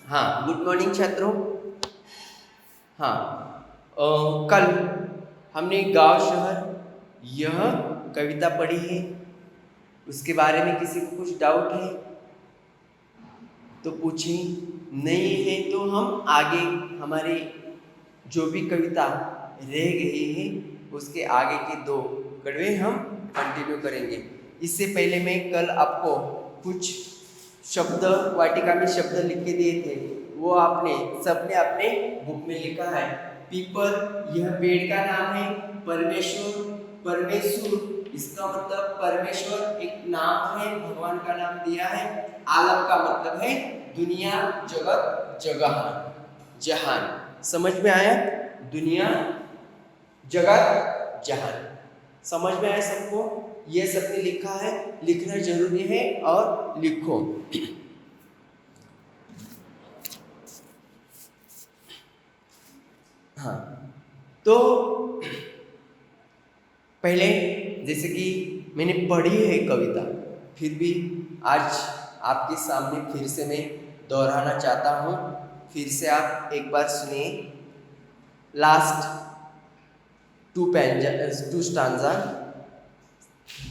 हाँ, good morning छात्रों। हाँ, कल हमने गांव शहर यह कविता पढ़ी है। उसके बारे में किसी को कुछ डाउट है तो पूछें, नहीं है तो हम आगे हमारे जो भी कविता रह गई है उसके आगे के दो कड़वे हम कंटिन्यू करेंगे। इससे पहले मैं कल आपको कुछ शब्द वाटिका में शब्द लिख के दिए थे, वो आपने सबने अपने बुक में लिखा है। पीपल यह पेड़ का नाम है। परमेश्वर, परमेश्वर इसका मतलब परमेश्वर एक नाम है, भगवान का नाम दिया है। आलम का मतलब है दुनिया, जगत, जगह, जहान। समझ में आया? दुनिया, जगत, जहान। समझ में आया सबको? ये सबने लिखा है, लिखना जरूरी है और लिखो। हाँ, तो पहले जैसे कि मैंने पढ़ी है कविता, फिर भी आज आपके सामने फिर से मैं दोहराना चाहता हूँ। फिर से आप एक बार सुनिए। लास्ट टू स्टांजा,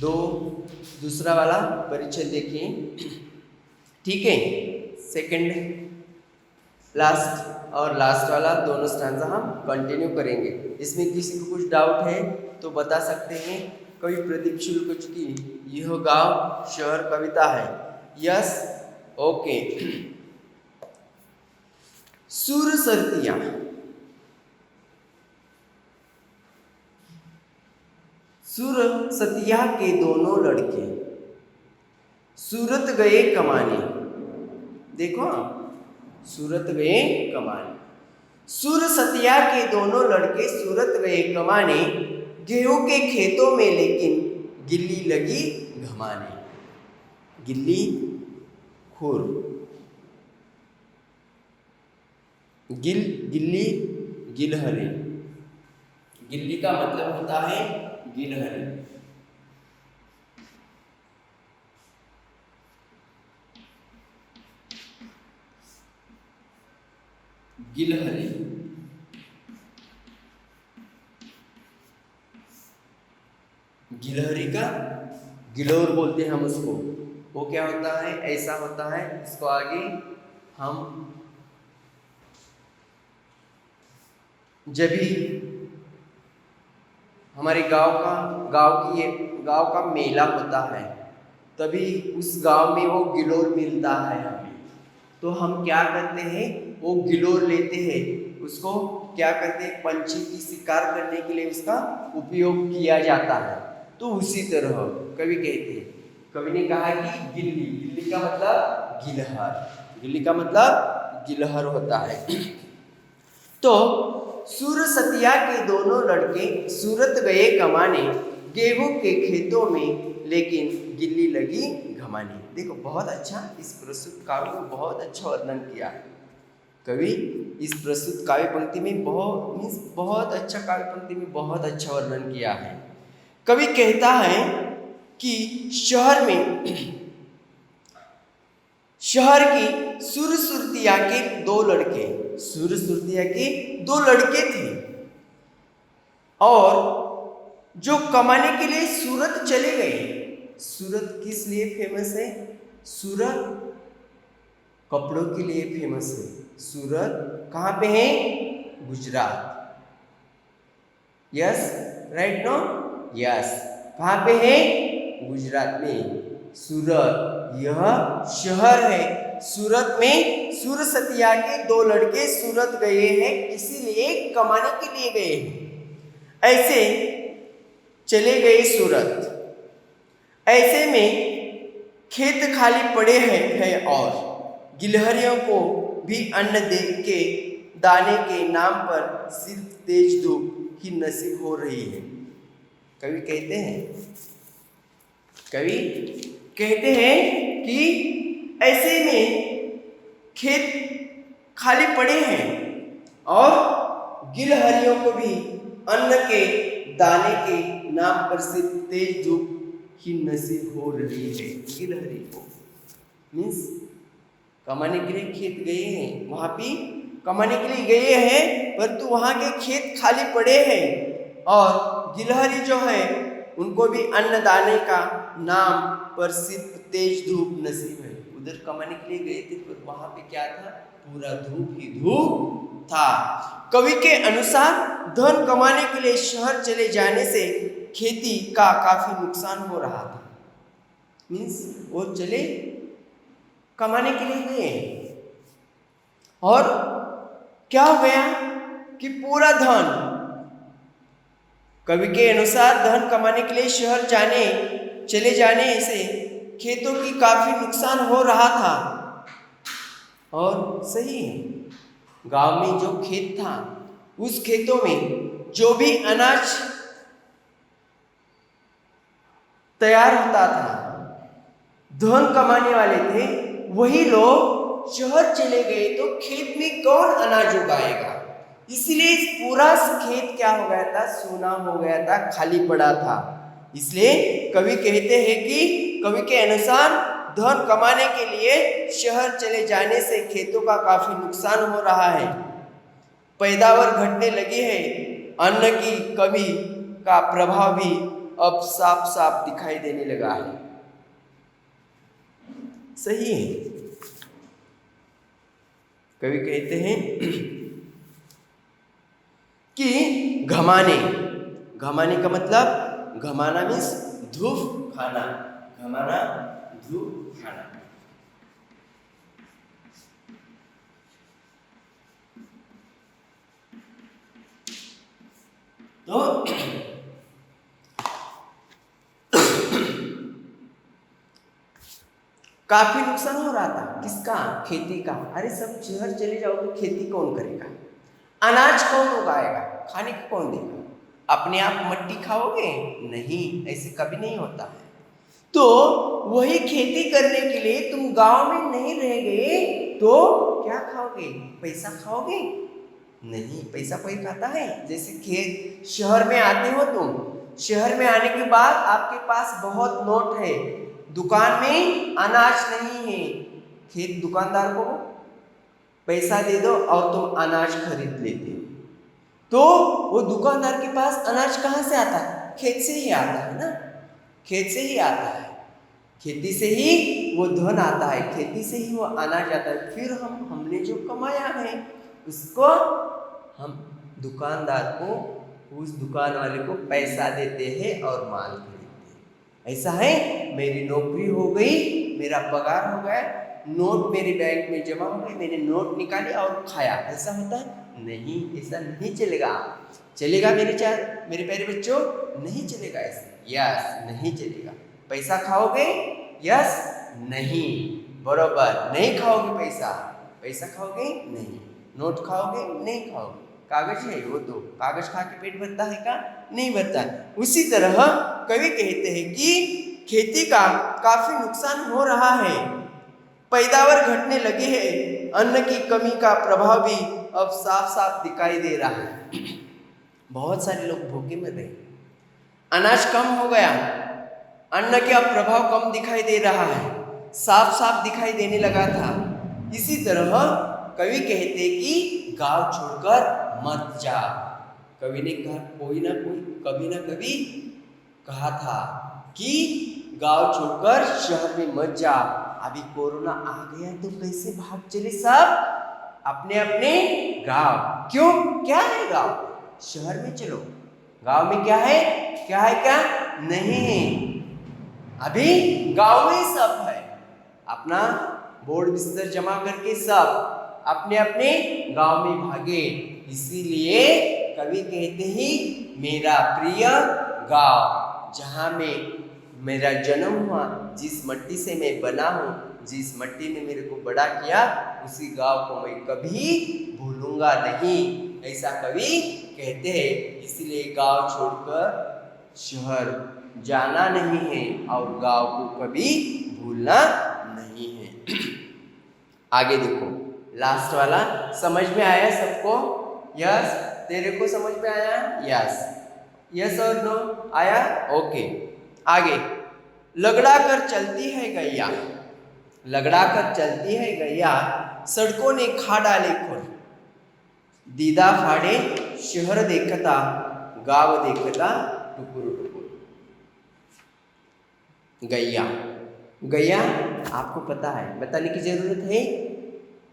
दूसरा वाला परिचय देखिए, ठीक है। सेकंड लास्ट और लास्ट वाला दोनों स्टांजा हम कंटिन्यू करेंगे। इसमें किसी को कुछ डाउट है तो बता सकते हैं। कवि प्रदीप शुक्ल की यह गांव शहर कविता है। Yes, okay. सुर सरतिया, सुर सतिया के दोनों लड़के सूरत गए कमाने। देखो, सूरत गए कमाने। सुर सतिया के दोनों लड़के सूरत गए कमाने, गेहूं के खेतों में लेकिन गिल्ली लगी घमाने। गिल्ली खुर, गिल्ली, गिलहरी। गिल्ली का मतलब होता है गिलहरी। गिलहरी, गिलहरी का गिलोर बोलते हैं हम उसको। वो क्या होता है? ऐसा होता है। इसको आगे हम जब भी हमारे गांव का मेला होता है तभी उस गांव में वो गिलोर मिलता है हमें। तो हम क्या करते हैं? वो गिलोर लेते हैं, उसको क्या करते हैं? पंछी की शिकार करने के लिए उसका उपयोग किया जाता है। तो उसी तरह कवि कहते हैं, कवि ने कहा कि गिल्ली, गिल्ली का मतलब गिलहर, गिल्ली का मतलब गिलहर होता है। तो सूर सतिया के दोनों लड़के सूरत गए कमाने, गेहूं के खेतों में लेकिन गिल्ली लगी घमाने। देखो, बहुत अच्छा इस प्रस्तुत काव्य को बहुत अच्छा वर्णन किया है कवि। इस प्रस्तुत काव्य पंक्ति में बहुत अच्छा काव्य पंक्ति में बहुत अच्छा वर्णन किया है। कवि कहता है कि शहर की सुरसुरतिया के दो लड़के, सुरसुरतिया के दो लड़के थे और जो कमाने के लिए सूरत चले गए। सूरत किस लिए फेमस है? सूरत कपड़ों के लिए फेमस है। सूरत कहाँ पे है? Gujarat. Yes, right no? Yes, कहाँ पे है? गुजरात में। सूरत यह शहर है। सूरत में सुरसतिया के दो लड़के सूरत गए हैं, इसीलिए कमाने के लिए गए हैं। ऐसे चले गए सूरत। ऐसे में खेत खाली पड़े हैं और गिलहरियों को भी अन्न दे के दाने के नाम पर सिर्फ तेज धूप ही नसीब हो रही है। कवि कहते हैं कि ऐसे में खेत खाली पड़े हैं और गिलहरियों को भी अन्न के दाने के नाम पर सिर्फ तेज धूप ही नसीब हो रही है। गिलहरी को मीन्स कमाने के लिए खेत गए हैं, वहां पे कमाने के लिए गए हैं, परंतु वहां के खेत खाली पड़े हैं और गिलहरी जो है उनको भी अन्न दाने का नाम पर सिर्फ तेज धूप नसीब है। उधर कमाने के लिए गए थे पर वहां पे क्या था, पूरा धूप ही धूप था। कवि के अनुसार धन कमाने के लिए शहर चले जाने से खेती का काफी नुकसान हो रहा था। मीन्स वो चले कमाने के लिए गए और क्या हो गया कि पूरा धन, कवि के अनुसार धन कमाने के लिए शहर चले जाने से खेतों की काफी नुकसान हो रहा था। और सही है, गांव में जो खेत था उस खेतों में जो भी अनाज तैयार होता था, धन कमाने वाले थे वही लोग शहर चले गए तो खेत में कौन अनाज उगाएगा। इसलिए पूरा खेत क्या हो गया था, सूना हो गया था, खाली पड़ा था। इसलिए कवि कहते हैं कि कवि के अनुसार धन कमाने के लिए शहर चले जाने से खेतों का काफी नुकसान हो रहा है, पैदावार घटने लगी है, अन्न की कमी का प्रभाव भी अब साफ साफ दिखाई देने लगा है। सही है, कवि कहते हैं कि घमाने का मतलब, घमाना मीन्स धूप खाना, घमाना धूप खाना। तो काफी नुकसान हो रहा था, किसका, खेती का। अरे सब शहर चले जाओगे, खेती कौन करेगा, अनाज कौन उगाएगा, खाने को कौन देगा, अपने आप मट्टी खाओगे, नहीं, ऐसे कभी नहीं होता है। तो वही खेती करने के लिए तुम गांव में नहीं रह गए तो क्या खाओगे, पैसा खाओगे, नहीं, पैसा कोई खाता है। जैसे खेत शहर में आते हो तुम, शहर में आने के बाद आपके पास बहुत नोट है, दुकान में अनाज नहीं है, खेत दुकानदार को पैसा दे दो और तुम अनाज खरीद लेते हो। तो वो दुकानदार के पास अनाज कहाँ से आता है, खेत से ही आता है ना, खेत से ही आता है, खेती से ही वो धन आता है, खेती से ही वो अनाज आता है। फिर हमने जो कमाया है उसको हम दुकानदार को, उस दुकान वाले को पैसा देते हैं और माल खरीदते हैं। ऐसा है, मेरी नौकरी हो गई, मेरा पगार हो गया, नोट मेरे बैंक में जमा हो गए, मैंने नोट निकाले और खाया, ऐसा होता है नहीं, ऐसा नहीं चलेगा। चलेगा मेरे प्यारे बच्चों, नहीं चलेगा ऐसे, यस नहीं चलेगा। पैसा खाओगे, यस नहीं, बरोबर नहीं खाओगे, पैसा खाओगे नहीं, नोट खाओगे नहीं खाओगे, कागज है वो, तो कागज खा के पेट भरता है का, नहीं भरता है। उसी तरह कवि कहते हैं कि खेती का काफी नुकसान हो रहा है, पैदावार घटने लगी है, अन्न की कमी का प्रभाव भी अब साफ साफ दिखाई दे रहा है। बहुत सारे लोग भूखे मर रहे, अनाज कम हो गया, अन्न का प्रभाव कम दिखाई दे रहा है, साफ साफ दिखाई देने लगा था। इसी तरह कवि कहते कि गांव छोड़कर मत जा। कवि ने कहा, कोई ना कोई कभी ना कभी कहा था कि गांव छोड़कर शहर में मत जा। अभी कोरोना आ गया तो कैसे भाग चले सब अपने अपने गांव। क्यों, क्या है गांव, शहर में चलो, गांव में क्या है क्या नहीं, अभी गांव में सब है, अपना बोर्ड बिस्तर जमा करके सब अपने अपने गांव में भागे। इसीलिए कवि कहते ही मेरा प्रिय गांव, जहां में मेरा जन्म हुआ, जिस मट्टी से मैं बना हूँ, जिस मट्टी ने मेरे को बड़ा किया, उसी गांव को मैं कभी भूलूंगा नहीं, ऐसा कवि कहते हैं। इसलिए गांव छोड़कर शहर जाना नहीं है और गांव को कभी भूलना नहीं है। आगे देखो, लास्ट वाला समझ में आया सबको, यस, तेरे को समझ में आया, यस और नो आया, ओके। आगे, लगड़ा कर चलती है गैया, लगड़ा कर चलती है गैया, सड़कों ने खा डाले खुर। दीदा फाड़े शहर देखता, गाँव देखता टुकुर टुकुर। गैया, गैया आपको पता है, बताने की जरूरत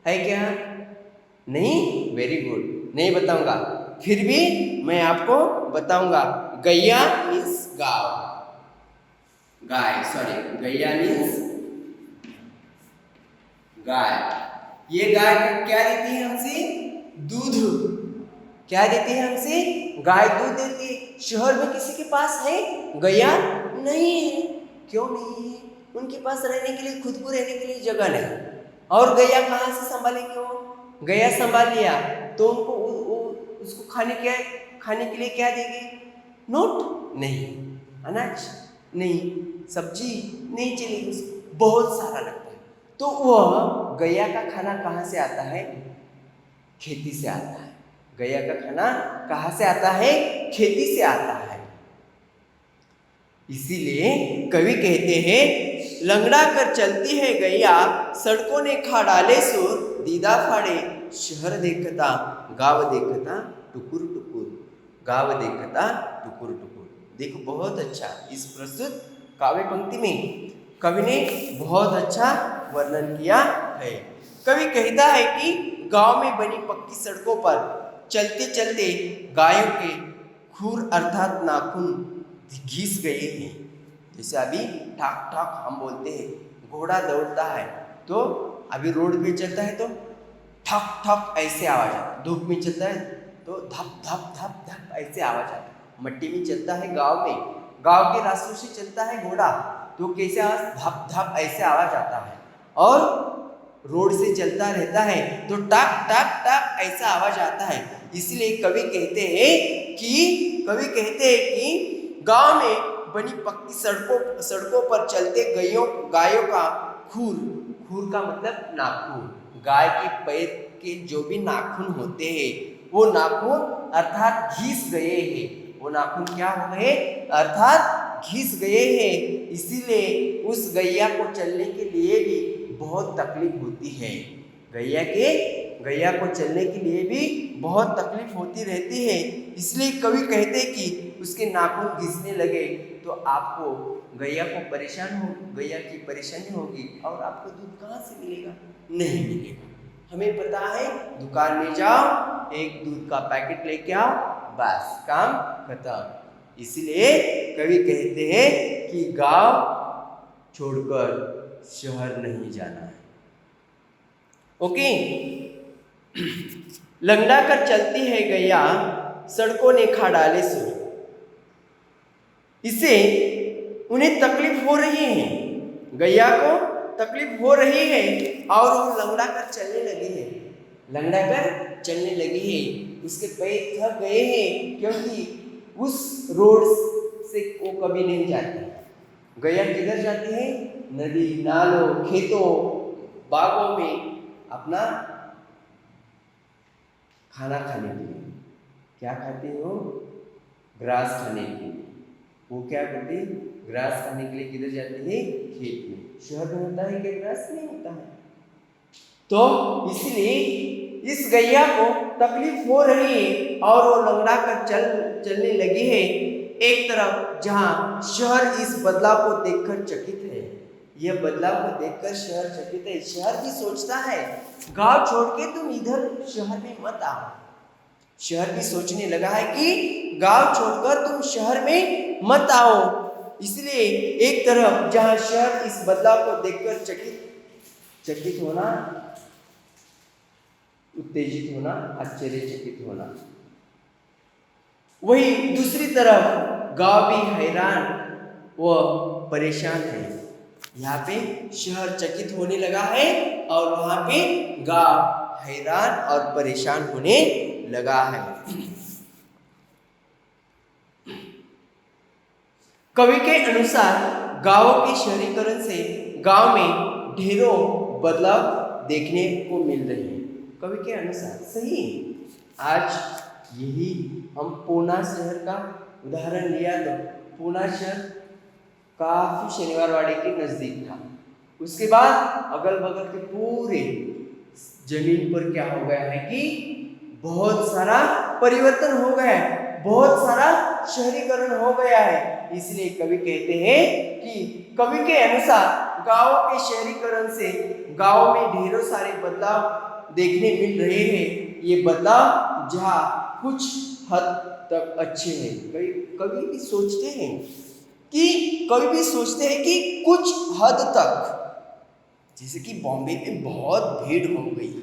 है क्या? नहीं? वेरी गुड, नहीं बताऊंगा, फिर भी मैं आपको बताऊंगा। गैया मीन्स गाय, गैया मीन्स गाय। ये गाय क्या देती है हमसे? दूध। क्या देती है हमसे? गाय दूध देती है। शहर में किसी के पास है गैया? नहीं है। क्यों नहीं है? उनके पास रहने के लिए, खुद को रहने के लिए जगह नहीं। और गैया कहाँ से संभालेंगे वो? गैया संभाल लिया तो उनको उसको खाने के लिए क्या देंगे? नोट नहीं, अनाज नहीं, सब्जी नहीं चलेगी, उसको बहुत सारा लगता है। तो वह गैया का खाना कहाँ से आता है? खेती से आता है। गैया का खाना कहाँ से आता है? खेती से आता है। इसीलिए कवि कहते हैं, लंगड़ा कर चलती है गैया, सड़कों ने खा डाले सुर। दीदा फाड़े शहर देखता, गाँव देखता टुकुर टुकुर। गाँव देखता टुकुर टुकुर। देखो बहुत अच्छा, इस प्रस्तुत काव्य पंक्ति में कवि ने बहुत अच्छा वर्णन किया है। कवि कहता है कि गांव में बनी पक्की सड़कों पर चलते चलते गायों के खुर अर्थात नाखून घिस गए हैं। जैसे अभी ठाक ठाक हम बोलते हैं, घोड़ा दौड़ता है तो अभी रोड पे चलता है तो ठक ठक ऐसे आवाज आता है, धूप में चलता है तो धप धप धप धप ऐसे आवाज आता है। मट्टी में चलता है, गांव में, गांव के रास्तों से चलता है घोड़ा तो कैसे आवाज? धप धप ऐसे आवाज आता है। और रोड से चलता रहता है तो टक टक टक ऐसा आवाज आता है। इसलिए कवि कहते हैं कि गांव में बनी पक्की सड़कों पर चलते गायों का खूर का मतलब नाखून, गाय के पैर के जो भी नाखून होते हैं वो नाखून अर्थात घिस गए हैं। वो नाखून क्या हो गए? अर्थात घिस गए हैं। इसीलिए उस गैया को चलने के लिए भी बहुत तकलीफ होती है। गैया को चलने के लिए भी बहुत तकलीफ होती रहती है। इसलिए कवि कहते हैं कि उसके नाखून घिसने लगे तो आपको गैया की परेशानी होगी और आपको दूध कहाँ से मिलेगा? नहीं मिलेगा। हमें पता है, दुकान में जाओ, एक दूध का पैकेट लेके आओ, बस काम खत्म। इसलिए कवि कहते हैं कि गांव छोड़कर शहर नहीं जाना है। ओके। लंगड़ा कर चलती है गैया, सड़कों ने खा डाले सुर। इससे उन्हें तकलीफ हो रही है, गैया को तकलीफ हो रही है और वो लंगड़ा कर चलने लगी है। उसके पैर थक गए हैं क्योंकि उस रोड से वो कभी नहीं जाती। गैया किधर जाती है? नदी, नालों, खेतों, बागों में अपना खाना खाने के लिए। क्या खाती है वो? ग्रास खाने के लिए। वो क्या करती है? ग्रास खाने के लिए किधर जाती है? खेत में। शहर में होता है कि ग्रास नहीं होता है। तो इसलिए इस गैया को तकलीफ हो रही है और वो लंगड़ा कर चलने लगी है। एक तरफ जहां शहर इस बदलाव को देखकर चकित है, यह बदलाव को देखकर शहर चकित है। शहर भी सोचता है, गांव छोड़ के तुम इधर शहर में मत आओ। शहर भी सोचने लगा है कि गांव छोड़कर तुम शहर में मत आओ। इसलिए एक तरफ जहां शहर इस बदलाव को देखकर चकित होना, उत्तेजित होना, आश्चर्यचकित होना, वही दूसरी तरफ गांव भी हैरान व परेशान है। यहाँ पे शहर चकित होने लगा है और वहां पे गांव हैरान और परेशान होने लगा है। कवि के अनुसार गांवों के शहरीकरण से गांव में ढेरों बदलाव देखने को मिल रहे हैं। कवि के अनुसार सही है। आज यही हम पूना शहर का उदाहरण लिया तो पूना शहर काफी शनिवारवाड़े के नजदीक था। उसके बाद अगल बगल के पूरे जमीन पर क्या हो गया है कि बहुत सारा परिवर्तन हो गया है, बहुत सारा शहरीकरण हो गया है। इसलिए कवि कहते हैं कि कवि के अनुसार गांव के शहरीकरण से गांव में ढेरों सारे बदलाव देखने मिल रहे हैं। ये बदलाव जहाँ कुछ हद तक अच्छे हैं। कवि भी सोचते हैं कि कुछ हद तक, जैसे कि बॉम्बे में बहुत भीड़ हो गई है,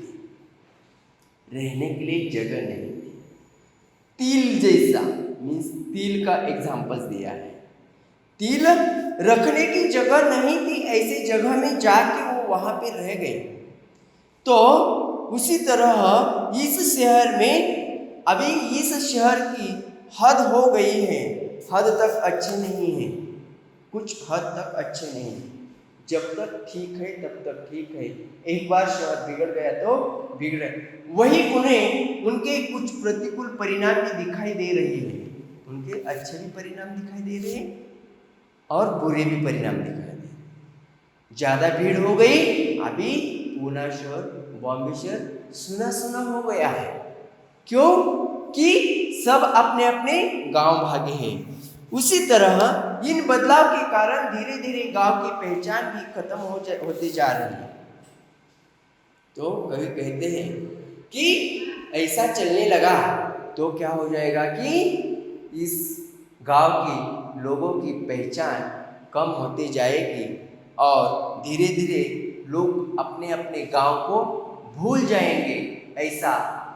रहने के लिए जगह नहीं थी। तिल जैसा मीन्स तिल का एग्जाम्पल दिया है, तिल रखने की जगह नहीं थी, ऐसे जगह में जाके वो वहां पे रह गए। तो उसी तरह इस शहर में अभी इस शहर की हद हो गई है, हद तक अच्छी नहीं है, कुछ हद तक अच्छे नहीं है। जब तक ठीक है तब तक ठीक है, एक बार शहर बिगड़ गया तो बिगड़, वही उन्हें उनके कुछ प्रतिकूल परिणाम भी दिखाई दे रहे हैं। उनके अच्छे भी परिणाम दिखाई दे रहे हैं और बुरे भी परिणाम दिखाई दे रहे हैं। ज्यादा भीड़ हो गई, अभी पूना शहर, बॉम्बे शहर सुना सुना हो गया है। क्यों? कि सब अपने अपने गांव भागे हैं। उसी तरह इन बदलाव के कारण धीरे धीरे गांव की पहचान भी खत्म होते जा रही है। तो कवि कहते हैं कि ऐसा चलने लगा तो क्या हो जाएगा कि इस गांव के लोगों की पहचान कम होती जाएगी और धीरे धीरे लोग अपने अपने गांव को भूल जाएंगे। ऐसा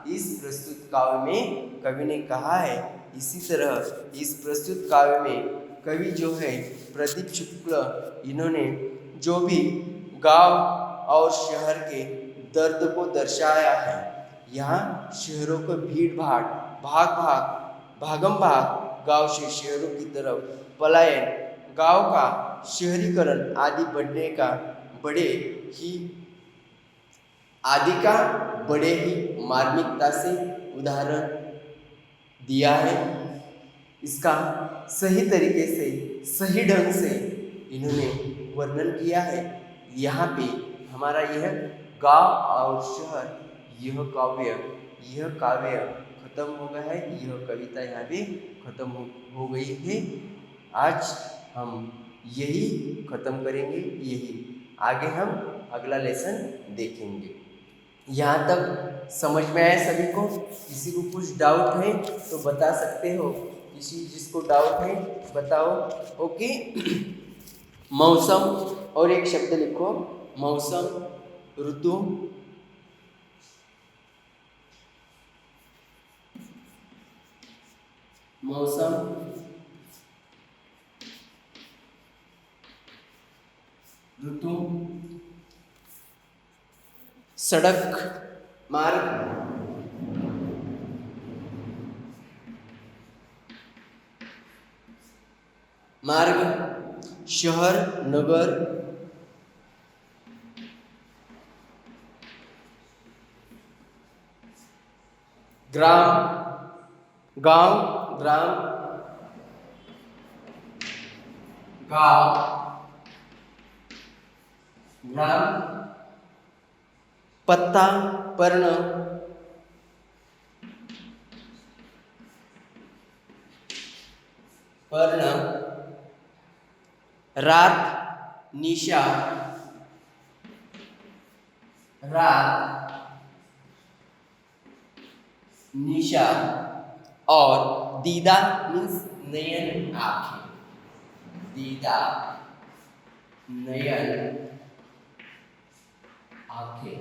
इस प्रस्तुत काव्य में कवि ने कहा है। इसी तरह इस प्रस्तुत काव्य में कवि जो है प्रदीप शुक्ल, इन्होंने जो भी गांव और शहर के दर्द को दर्शाया है, यहाँ शहरों को भीड़ भाड़, भागम भाग, गांव से शहरों की तरफ पलायन, गांव का शहरीकरण आदि बड़े ही मार्मिकता से उदाहरण दिया है। इसका सही तरीके से, सही ढंग से इन्होंने वर्णन किया है। यहाँ पे हमारा यह गांव और शहर, यह काव्य खत्म हो गया है। यह कविता यहाँ पे खत्म हो गई है। आज हम यही खत्म करेंगे, यही आगे हम अगला लेसन देखेंगे। यहाँ तक समझ में आया सभी को? किसी को कुछ डाउट है तो बता सकते हो, जिसको डाउट है बताओ। ओके। मौसम और एक शब्द लिखो, मौसम, ऋतु, मौसम, ऋतु, सड़क, मार्ग, शहर, नगर, गांव, ग्राम, पत्ता, पर्ण, रात, निशा, और दीदा मीन्स नयन, आंखें, दीदा, नयन, आंखें।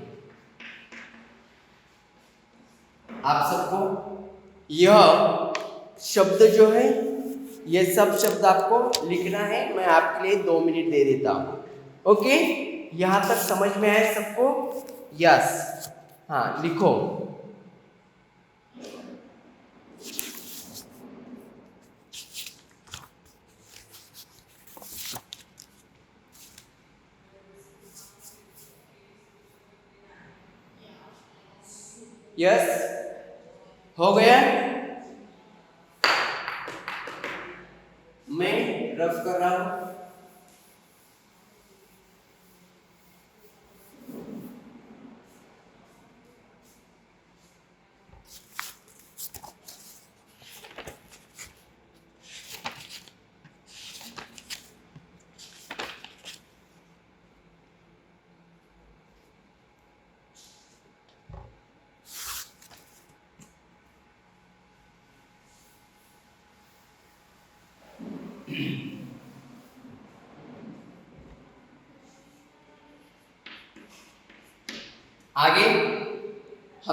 आप सबको यह शब्द जो है, ये सब शब्द आपको लिखना है। मैं आपके लिए 2 मिनट दे देता हूँ। ओके, यहाँ तक समझ में आए सबको? यस, हाँ लिखो। यस, हो गया? मैं रफ कर रहा हूं।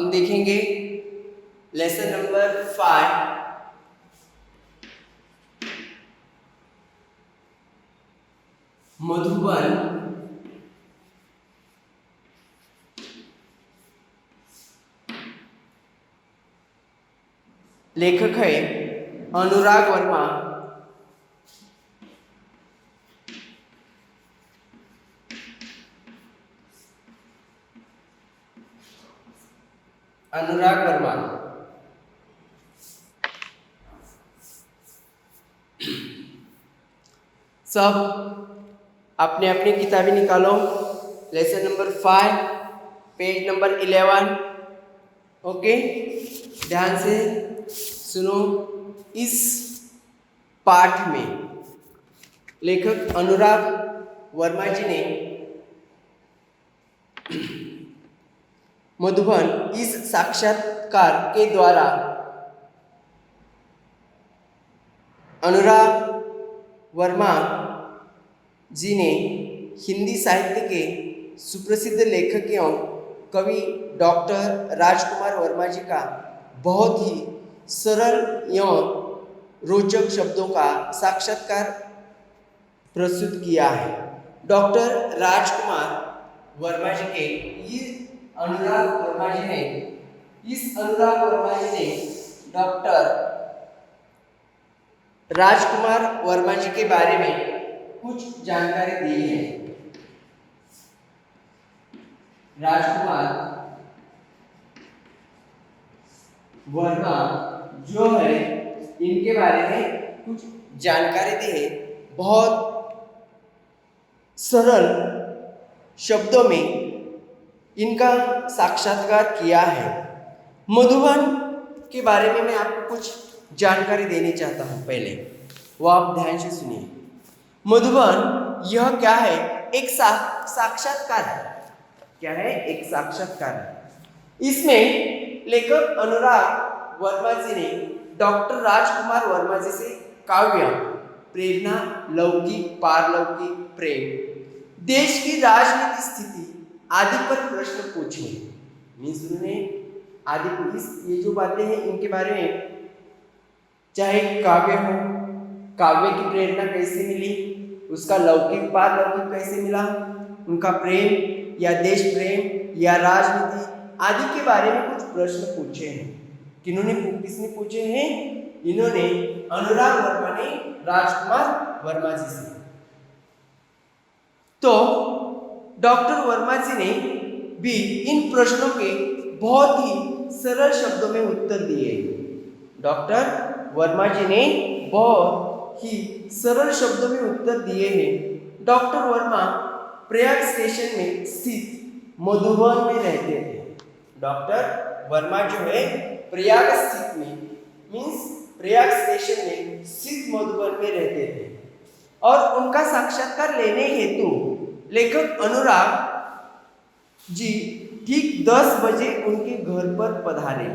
हम देखेंगे लेसन नंबर 5, मधुबन लेखक है अनुराग वर्मा। अनुराग वर्मा सब अपने अपनी किताबें निकालो। Lesson number 5, page number 11। Okay, ध्यान से सुनो। इस पाठ में लेखक अनुराग वर्मा जी ने मधुबन इस साक्षात्कार के द्वारा अनुराग वर्मा जी ने हिंदी साहित्य के सुप्रसिद्ध लेखक एवं कवि डॉक्टर राजकुमार वर्मा जी का बहुत ही सरल एवं रोचक शब्दों का साक्षात्कार प्रस्तुत किया है। डॉक्टर राजकुमार वर्मा जी के अनुराग वर्मा जी ने अनुराग वर्मा जी ने डॉक्टर राजकुमार वर्मा जी के बारे में कुछ जानकारी दी है। राजकुमार वर्मा जो है, इनके बारे में कुछ जानकारी दी है। बहुत सरल शब्दों में इनका साक्षात्कार किया है। मधुबन के बारे में मैं आपको कुछ जानकारी देनी चाहता हूं। पहले वो आप ध्यान से सुनिए। मधुबन यह क्या है? एक साक्षात्कार है। क्या है? एक साक्षात्कार है। इसमें लेखक अनुराग वर्मा जी ने डॉक्टर राजकुमार वर्मा जी से काव्य, प्रेरणा, लौकिक, पारलौकिक, प्रेम, देश की राजनीतिक स्थिति आदि पर प्रश्न पूछे। उन्होंने आदि ये जो बातें हैं इनके बारे में, चाहे काव्य हो, काव्य की प्रेरणा कैसे मिली, उसका लौकिक पारलौकिक कैसे मिला, उनका प्रेम या देश प्रेम या राजनीति आदि के बारे में कुछ प्रश्न पूछे हैं। किसने पूछे हैं? इन्होंने अनुराग वर्मा ने राजकुमार वर्मा जी से। तो डॉक्टर वर्मा जी ने भी इन प्रश्नों के बहुत ही सरल शब्दों में उत्तर दिए। डॉक्टर वर्मा जी ने बहुत ही सरल शब्दों में उत्तर दिए हैं। डॉक्टर वर्मा प्रयाग स्टेशन में स्थित मधुबन में रहते थे। डॉक्टर वर्मा जो है प्रयाग स्थित में प्रयाग स्टेशन में स्थित मधुबन में रहते थे और उनका साक्षात्कार लेने हेतु लेखक अनुराग जी ठीक 10 बजे उनके घर पर पधारे।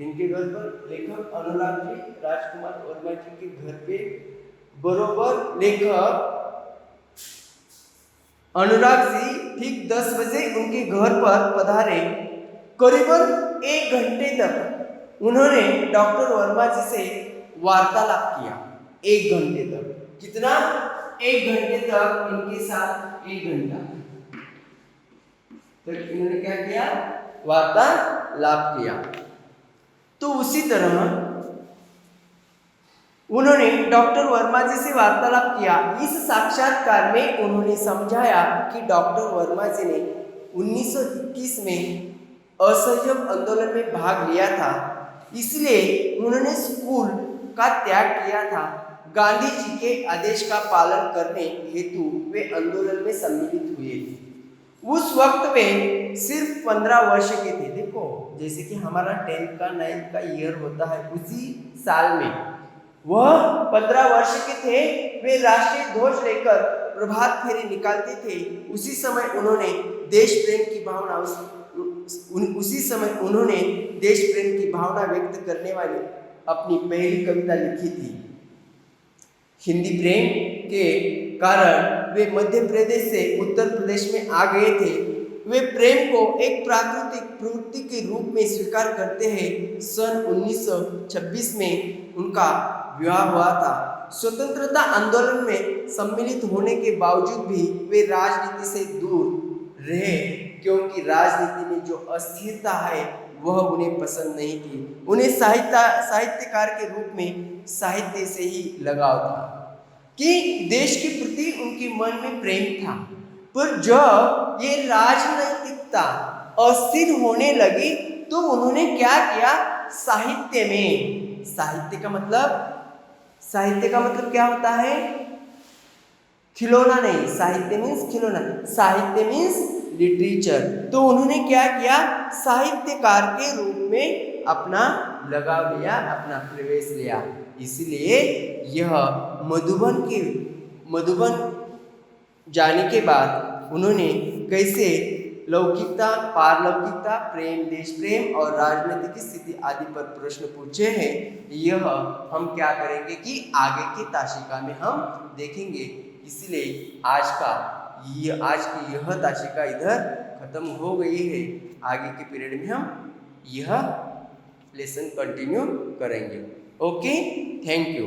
इनके घर पर लेखक अनुराग जी राजकुमार वर्मा जी के घर पे बरोबर लेखक अनुराग जी ठीक 10 बजे उनके घर पर पधारे। करीबन 1 घंटे तक उन्होंने डॉक्टर वर्मा जी से वार्तालाप किया। 1 घंटे तक। कितना? 1 घंटे तक इनके साथ 1 घंटा तो इन्होंने क्या किया? वार्तालाप किया। तो उसी तरह उन्होंने डॉक्टर वर्मा जी से वार्तालाप किया। इस साक्षात्कार में उन्होंने समझाया कि डॉक्टर वर्मा जी ने 1921 में असहयोग आंदोलन में भाग लिया था, इसलिए उन्होंने स्कूल का त्याग किया था। गांधी जी के आदेश का पालन करने हेतु वे आंदोलन में सम्मिलित हुए थे। उस वक्त वे सिर्फ 15 वर्ष के थे। देखो, जैसे कि हमारा 10th का 9th का ईयर होता है, उसी साल में वह 15 वर्ष के थे। वे राष्ट्रीय ध्वज लेकर प्रभात फेरी निकालते थे। उसी समय उन्होंने देश प्रेम की भावना व्यक्त करने वाली अपनी पहली कविता लिखी थी। हिंदी प्रेम के कारण वे मध्य प्रदेश से उत्तर प्रदेश में आ गए थे। वे प्रेम को एक प्राकृतिक प्रवृत्ति के रूप में स्वीकार करते हैं। सन 1926 में उनका विवाह हुआ था। स्वतंत्रता आंदोलन में सम्मिलित होने के बावजूद भी वे राजनीति से दूर रहे, क्योंकि राजनीति में जो अस्थिरता है वह उन्हें पसंद नहीं थी। उन्हें साहित्यकार के रूप में साहित्य से ही लगाव था कि देश के प्रति उनके मन में प्रेम था। पर जब ये राजनैतिकता अस्थिर होने लगी तो उन्होंने क्या किया, साहित्य में, साहित्य का मतलब क्या होता है, खिलौना नहीं, साहित्य मीन्स खिलौना, साहित्य मीन्स लिटरेचर। तो उन्होंने क्या किया, साहित्यकार के रूप में अपना लगाव लिया, अपना प्रवेश लिया। इसलिए यह मधुबन जाने के बाद उन्होंने कैसे लौकिकता, पारलौकिकता, प्रेम, देश प्रेम और राजनीतिक स्थिति आदि पर प्रश्न पूछे हैं, यह हम क्या करेंगे कि आगे की ताशिका में हम देखेंगे। इसलिए आज की यह ताशिका इधर खत्म हो गई है। आगे के पीरियड में हम यह लेसन कंटिन्यू करेंगे। Okay, thank you.